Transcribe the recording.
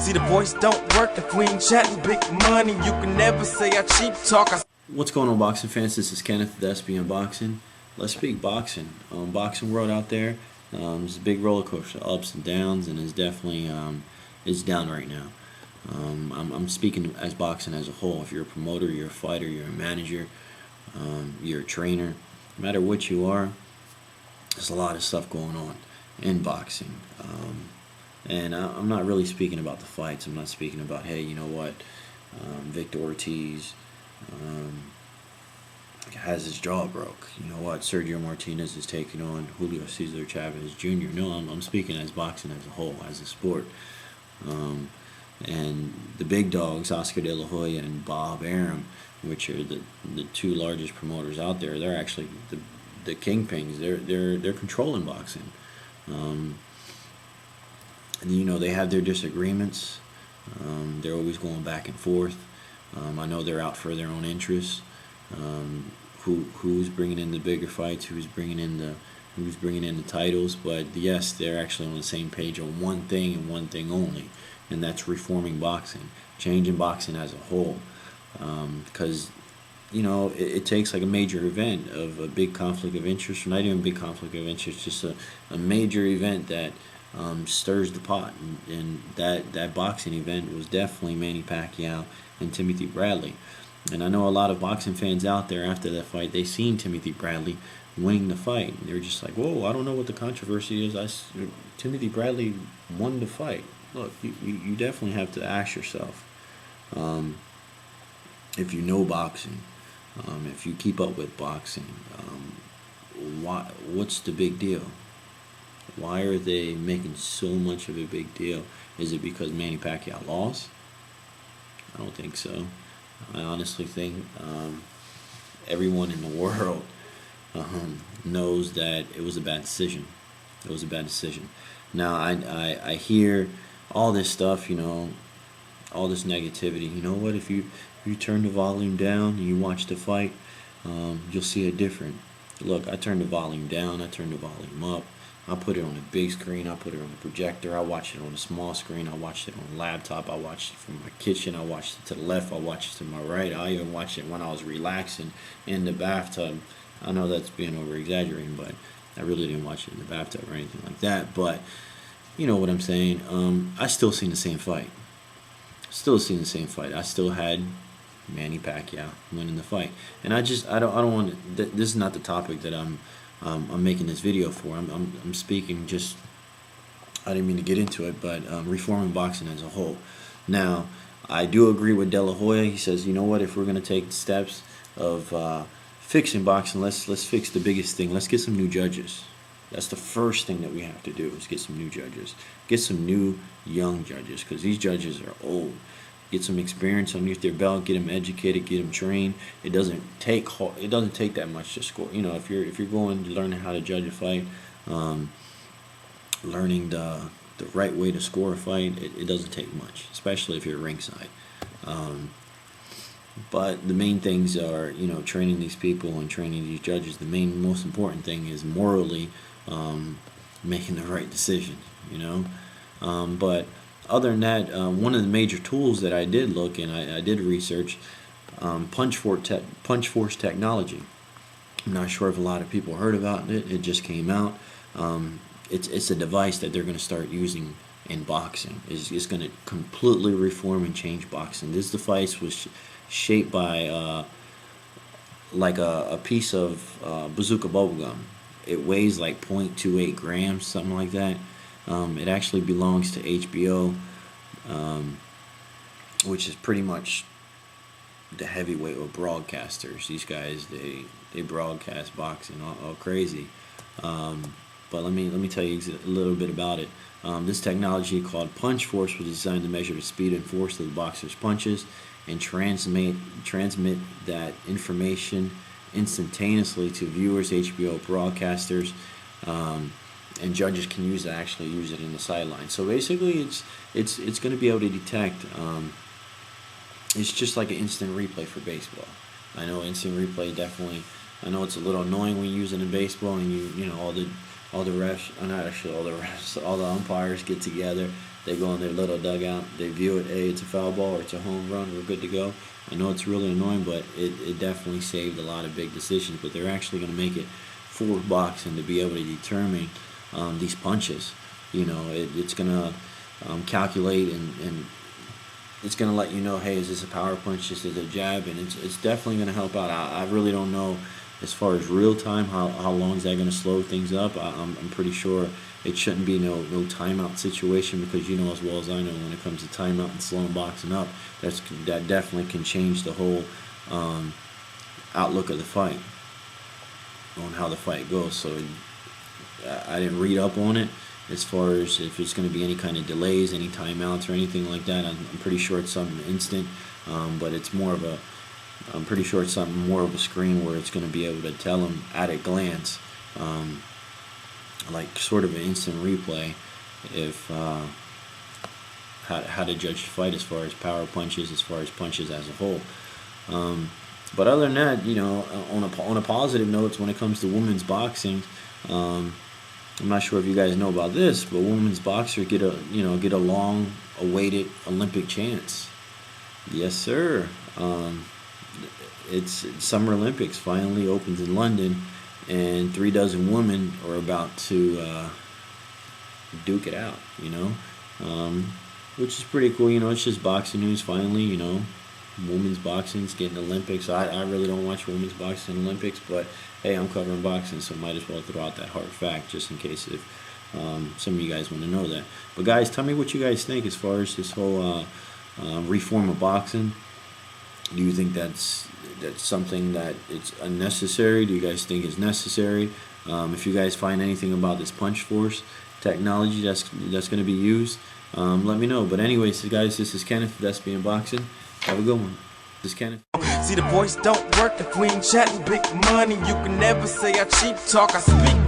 See, the voice don't work if we ain't chatting big money. You can never say I cheap talk. What's going on, boxing fans? This is Kenneth, the SB Boxing. Let's speak boxing. Boxing world out there, it's a big roller coaster, ups and downs, and it's definitely it's down right now. I'm speaking as boxing as a whole. If you're a promoter, you're a fighter, you're a manager, you're a trainer, no matter what you are, there's a lot of stuff going on in boxing. And I'm not really speaking about the fights. I'm not speaking about, hey, you know what, Victor Ortiz has his jaw broke. You know what, Sergio Martinez is taking on Julio Cesar Chavez Jr. No, I'm speaking as boxing as a whole, as a sport. And the big dogs, Oscar De La Hoya and Bob Arum, which are the two largest promoters out there, they're actually the kingpins. They're controlling boxing. And, you know, they have their disagreements. They're always going back and forth. I know they're out for their own interests. Who's bringing in the bigger fights? Who's bringing in the titles? But yes, they're actually on the same page on one thing and one thing only, and that's reforming boxing, changing boxing as a whole. Because you know, it takes like a major event of a big conflict of interest, or not even a big conflict of interest, just a major event that stirs the pot, and that boxing event was definitely Manny Pacquiao and Timothy Bradley. And I know a lot of boxing fans out there, after that fight, they seen Timothy Bradley winning the fight. They were just like, whoa, I don't know what the controversy is. Timothy Bradley won the fight. Look, you definitely have to ask yourself, if you know boxing, if you keep up with boxing, what's the big deal? Why are they making so much of a big deal? Is it because Manny Pacquiao lost? I don't think so. I honestly think everyone in the world knows that it was a bad decision. It was a bad decision. Now, I hear all this stuff, you know, all this negativity. You know what? If you turn the volume down and you watch the fight, you'll see it different. Look, I turned the volume down. I turned the volume up. I put it on a big screen. I put it on a projector. I watched it on a small screen. I watched it on a laptop. I watched it from my kitchen. I watched it to the left. I watched it to my right. I even watched it when I was relaxing in the bathtub. I know that's being over-exaggerating, but I really didn't watch it in the bathtub or anything like that. But you know what I'm saying. I still seen the same fight. Still seen the same fight. I still had Manny Pacquiao winning the fight. And I don't want to, this is not the topic that I'm making this video for. I'm speaking just, I didn't mean to get into it, but reforming boxing as a whole. Now, I do agree with De La Hoya. He says, you know what, if we're going to take the steps of fixing boxing, let's fix the biggest thing. Let's get some new judges. That's the first thing that we have to do, is get some new judges. Get some new young judges, because these judges are old. Get some experience underneath their belt, get them educated, get them trained. It doesn't take that much to score. You know, if you're going to learn how to judge a fight, learning the right way to score a fight, it doesn't take much, especially if you're ringside. But the main things are, you know, training these people and training these judges. The most important thing is morally making the right decision. You know, but other than that, one of the major tools that I did look and I did research, punch force technology. I'm not sure if a lot of people heard about it. It just came out. It's a device that they're going to start using in boxing. It's going to completely reform and change boxing. This device was shaped by like a piece of bazooka bubblegum. It weighs like 0.28 grams, something like that. It actually belongs to HBO, which is pretty much the heavyweight or broadcasters. These guys, they broadcast boxing all crazy. But let me tell you a little bit about it. This technology called Punch Force was designed to measure the speed and force of the boxer's punches and transmit that information instantaneously to viewers, HBO broadcasters. And judges can actually use it in the sideline. So basically, it's going to be able to detect. It's just like an instant replay for baseball. I know instant replay definitely. I know it's a little annoying when you use it in baseball, and you know all the refs, not actually all the refs, all the umpires get together They go in their little dugout, they view it, hey, it's a foul ball or it's a home run, we're good to go. I know it's really annoying, but it definitely saved a lot of big decisions. But they're actually going to make it for boxing to be able to determine these punches. It's going to calculate and it's going to let you know, hey, is this a power punch, is this a jab, and it's definitely going to help out. I really don't know as far as real time how long is that going to slow things up. I'm pretty sure it shouldn't be no timeout situation, because you know as well as I know, when it comes to timeout and slowing boxing up, that definitely can change the whole outlook of the fight, on how the fight goes. So I didn't read up on it as far as if it's going to be any kind of delays, any timeouts or anything like that. I'm pretty sure it's something instant, but it's more of a, I'm pretty sure it's something more of a screen where it's going to be able to tell them at a glance, like sort of an instant replay, if how to judge the fight as far as power punches, as far as punches as a whole. But other than that, on a positive note, when it comes to women's boxing, I'm not sure if you guys know about this, but women's boxers get a long-awaited Olympic chance. Yes, sir. It's Summer Olympics finally opens in London, and 36 women are about to duke it out. Which is pretty cool. It's just boxing news finally. Women's boxing's getting Olympics. I really don't watch women's boxing Olympics, but hey, I'm covering boxing, so might as well throw out that hard fact just in case if some of you guys want to know that. But guys, tell me what you guys think as far as this whole reform of boxing. Do you think that's something that it's unnecessary? Do you guys think it's necessary? If you guys find anything about this punch force technology that's going to be used, let me know. But anyways, guys, this is Kenneth with SBN Boxing. Have a good one. This is Kenneth. See, the voice don't work if we ain't chatting big money. You can never say I cheap talk, I speak.